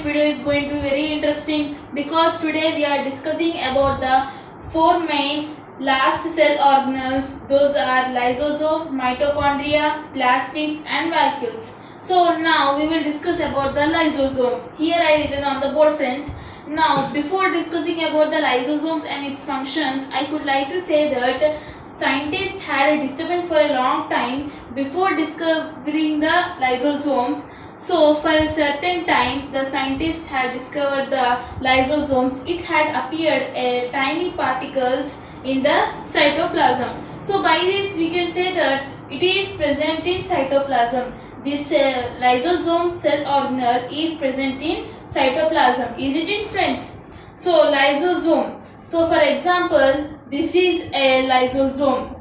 video is going to be very interesting because today we are discussing about the four main last cell organelles. Those are lysosome, mitochondria, plastids and vacuoles. So now we will discuss about the lysosomes. Here I written on the board, friends. Now before discussing about the lysosomes and its functions, I could like to say that scientists had a disturbance for a long time before discovering the lysosomes. So for a certain time the scientists had discovered the lysosomes. It had appeared tiny particles in the cytoplasm. So by this we can say that it is present in cytoplasm. This lysosome cell organelle is present in cytoplasm. Is it in, friends? So lysosome. So for example, this is a lysosome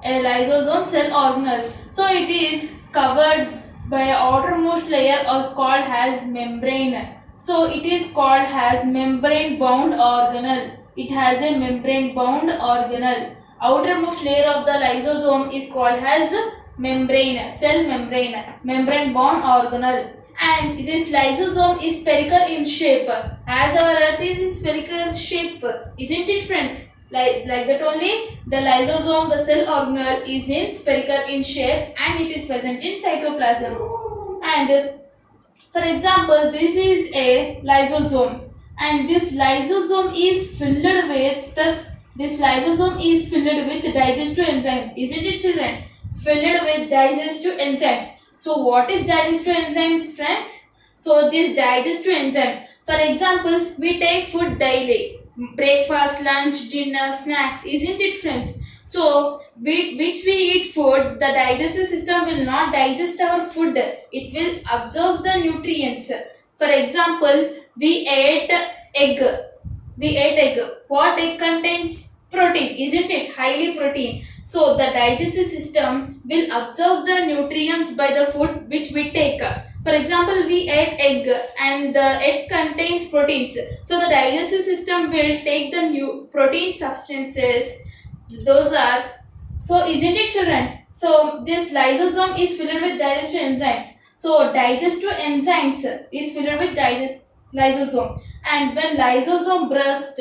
cell organelle. So it is covered by an outermost layer is called as membrane. So it is called as membrane bound organelle. It has a membrane bound organelle. Outermost layer of the lysosome is called as membrane, cell membrane bound organelle. And this lysosome is spherical in shape, as our earth is in spherical shape, isn't it, friends? Like that only the lysosome, the cell organelle, is in spherical in shape and it is present in cytoplasm. And for example, this is a lysosome and this lysosome is filled with digestive enzymes, isn't it, children? Filled with digestive enzymes. So what is digestive enzymes, friends? So these digestive enzymes, for example, we take food daily, breakfast, lunch, dinner, snacks, isn't it, friends? So which we eat food, the digestive system will not digest our food. It will absorb the nutrients. For example, we ate egg. What egg contains? Protein, isn't it? Highly protein. So the digestive system will absorb the nutrients by the food which we take. For example, we ate egg and the egg contains proteins. So the digestive system will take the new protein substances. Those are, so isn't it, children? So this lysosome is filled with digestive enzymes. So digestive enzymes is filled with lysosome. And when lysosome bursts,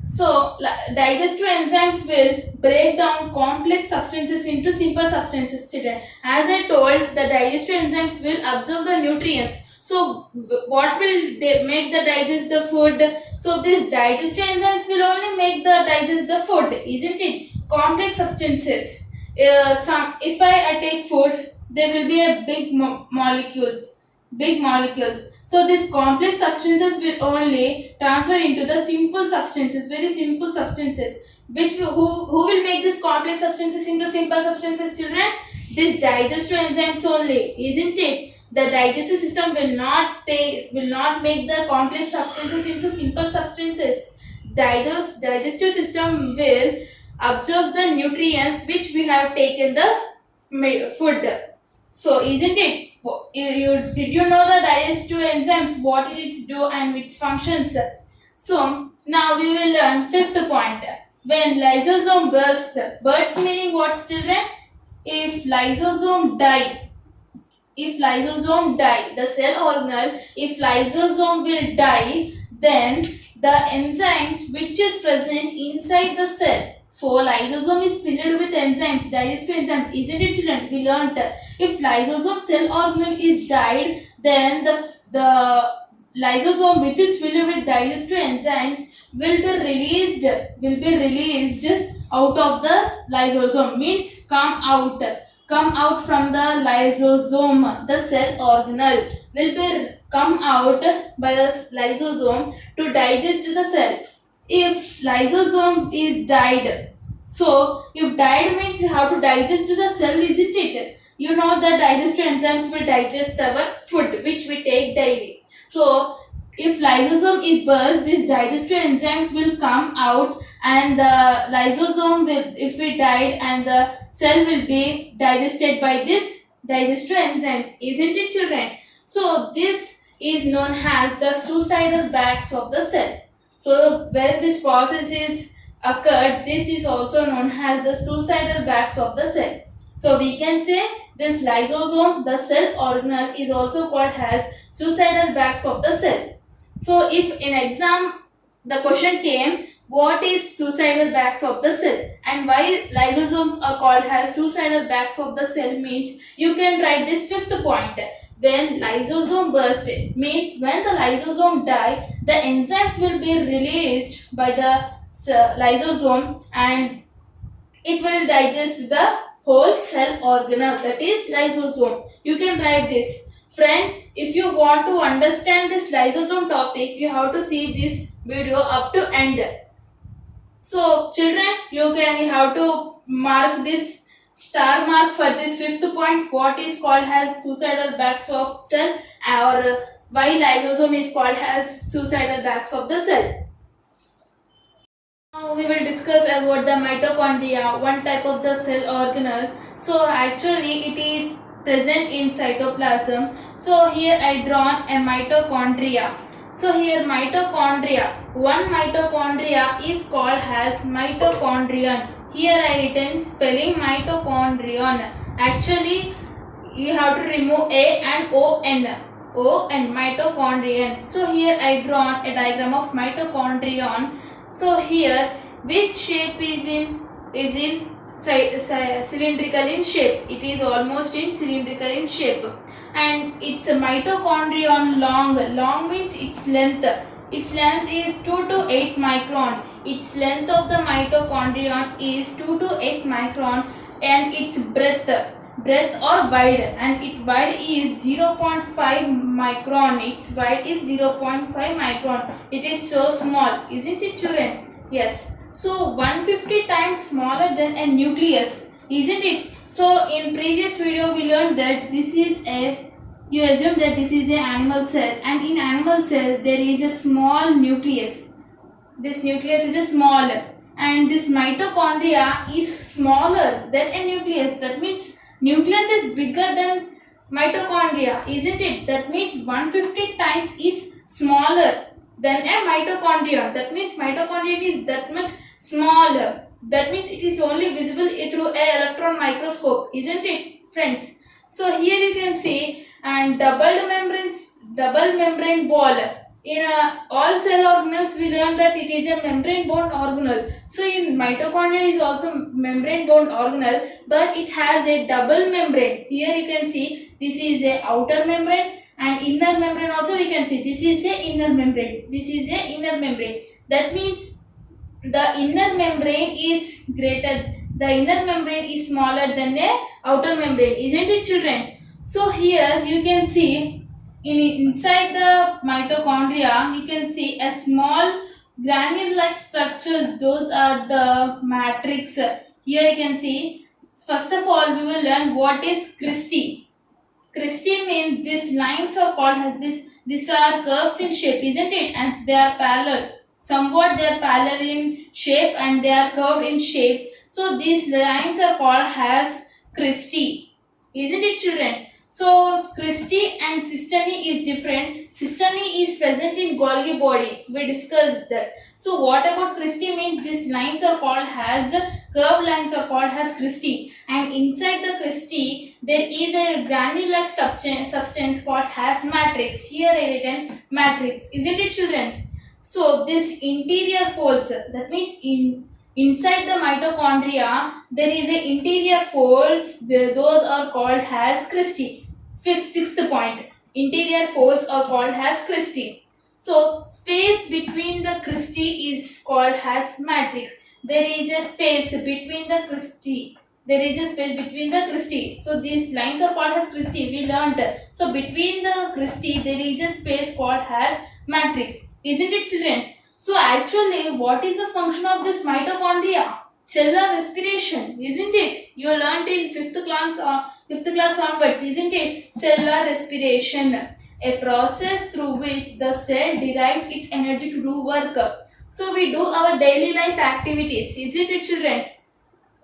so digestive enzymes will break down complex substances into simple substances, children. As I told, the digestive enzymes will absorb the nutrients. So what will they make the digest the food? So these digestive enzymes will only make the digest the food, isn't it? Complex substances. If I take food, there will be a big molecules. So these complex substances will only transfer into the simple substances, very simple substances. Who will make these complex substances into simple substances, children? These digestive enzymes only, isn't it? The digestive system will not make the complex substances into simple substances. Digestive system will absorb the nutrients which we have taken the food. So isn't it? Did you know the digestive enzymes, what it do and its functions? So now we will learn fifth point. When lysosome bursts meaning what, children? If lysosome die, the cell organelle, if lysosome will die, then the enzymes which is present inside the cell. So lysosome is filled with enzymes, digestive enzymes, isn't it, children? We learnt if lysosome cell organelle is died, then the lysosome which is filled with digestive enzymes will be released out of the lysosome, means come out from the lysosome. The cell organelle will be come out by the lysosome to digest the cell. If lysosome is died, so if died means you have to digest the cell, isn't it? You know the digestive enzymes will digest our food which we take daily. So if lysosome is burst, these digestive enzymes will come out and the lysosome will, if it died, and the cell will be digested by this digestive enzymes, isn't it, children? So this is known as the suicidal bags of the cell. So when this process is occurred, this is also known as the suicidal bags of the cell. So we can say this lysosome, the cell organelle, is also called as suicidal bags of the cell. So if in exam the question came, what is suicidal bags of the cell and why lysosomes are called as suicidal bags of the cell, means you can write this fifth point. When lysosome burst means when the lysosome die, the enzymes will be released by the lysosome and it will digest the whole cell organelle, that is lysosome. You can write this. Friends, if you want to understand this lysosome topic, you have to see this video up to end. So children, you have to mark this star mark for this fifth point, what is called as suicidal bags of cell, or why lysosome is called as suicidal bags of the cell. Now we will discuss about the mitochondria, one type of the cell organelle. So actually it is present in cytoplasm. So here I drawn a mitochondria. So here mitochondria, one mitochondria is called as mitochondrion. Here I written spelling mitochondrion. Actually you have to remove A and O-N. O-N, mitochondrion. So here I drawn a diagram of mitochondrion. So here, which shape is in cylindrical in shape? It is almost in cylindrical in shape, and its mitochondrion long. Long means its length. Its length is 2 to 8 micron. Its length of the mitochondrion is 2 to 8 micron, and its breadth or wide, and its wide is 0.5 micron. Its wide is 0.5 micron. It is so small, isn't it children? Yes. So 150 times smaller than a nucleus, isn't it? So in previous video we learned that this is a, you assume that this is an animal cell, and in animal cell there is a small nucleus. This nucleus is a small, and this mitochondria is smaller than a nucleus. That means nucleus is bigger than mitochondria, isn't it? That means 150 times is smaller than a mitochondria. That means mitochondria is that much smaller. That means it is only visible through a electron microscope, isn't it, friends? So here you can see, and double membrane wall. In all cell organelles, we learned that it is a membrane bound organelle. So in mitochondria is also membrane bound organelle, but it has a double membrane. Here you can see this is a outer membrane, and inner membrane also we can see this is a inner membrane. This is a inner membrane. That means the inner membrane is greater. The inner membrane is smaller than a outer membrane, isn't it, children? So here you can see, inside the mitochondria, you can see a small granule-like structures. Those are the matrix. Here you can see. First of all, we will learn what is cristae. Cristae means these lines are called as this. These are curves in shape, isn't it? And they are parallel. Somewhat they are parallel in shape and they are curved in shape. So these lines are called as cristae, isn't it, children? So cristae and systole is different. Systole is present in Golgi body. We discussed that. So what about cristae means these lines are called as, curved lines are called as cristae, and inside the cristae there is a granule-like substance called as matrix. Here I written matrix, isn't it, children? So this interior folds, that means inside the mitochondria there is a interior folds. Those are called as cristae. Sixth point, interior folds are called as cristae. So space between the cristae is called as matrix. There is a space between the cristae. There is a space between the cristae. So these lines are called as cristae. We learnt. So between the cristae there is a space called as matrix. Isn't it, children? So actually, what is the function of this mitochondria? Cellular respiration, isn't it? You learnt in fifth class onwards, isn't it? Cellular respiration, a process through which the cell derives its energy to do work. So we do our daily life activities, isn't it, children?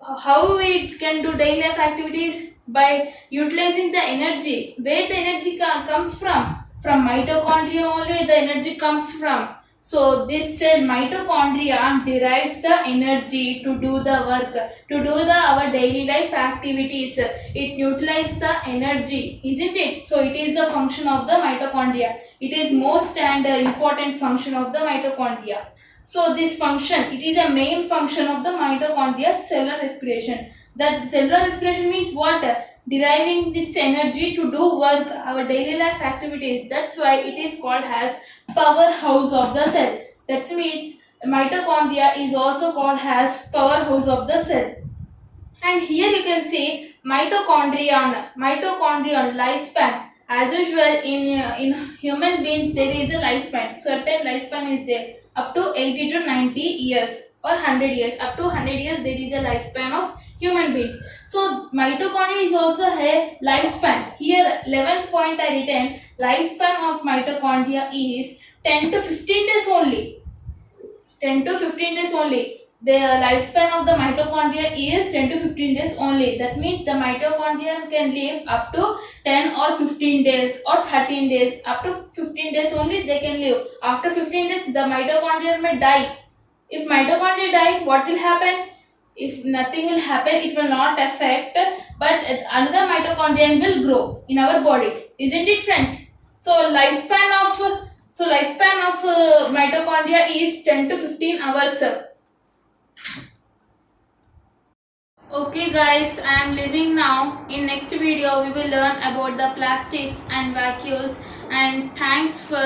How we can do daily life activities? By utilizing the energy. Where the energy comes from? From mitochondria only the energy comes from. So this cell mitochondria derives the energy to do the work, to do our daily life activities. It utilizes the energy, isn't it? So it is the function of the mitochondria. It is most and important function of the mitochondria. So this function, it is a main function of the mitochondria, cellular respiration. That cellular respiration means what? Deriving its energy to do work, our daily life activities. That's why it is called as powerhouse of the cell. That means mitochondria is also called as powerhouse of the cell. And here you can see mitochondrion lifespan. As usual in human beings there is a lifespan. Certain lifespan is there up to 80 to 90 years or 100 years. Up to 100 years there is a lifespan of human beings. So mitochondria is also a lifespan. Here 11th point I written, lifespan of mitochondria is 10 to 15 days only. 10 to 15 days only. The lifespan of the mitochondria is 10 to 15 days only. That means the mitochondria can live up to 10 or 15 days or 13 days. Up to 15 days only they can live. After 15 days the mitochondria may die. If mitochondria die, what will happen? If nothing will happen, it will not affect, but another mitochondria will grow in our body. Isn't it, friends? Lifespan of mitochondria is 10 to 15 hours. Okay guys, I am leaving now. In next video we will learn about the plastics and vacuoles, and thanks for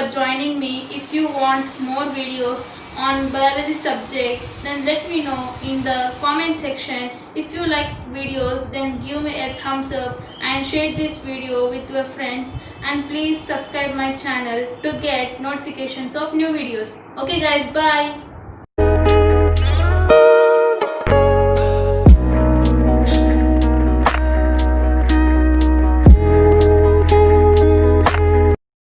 joining me. If you want more videos on biology subject, then let me know in the comment section. If you like videos, then give me a thumbs up and share this video with your friends, and please subscribe my channel to get notifications of new videos. Okay guys, bye.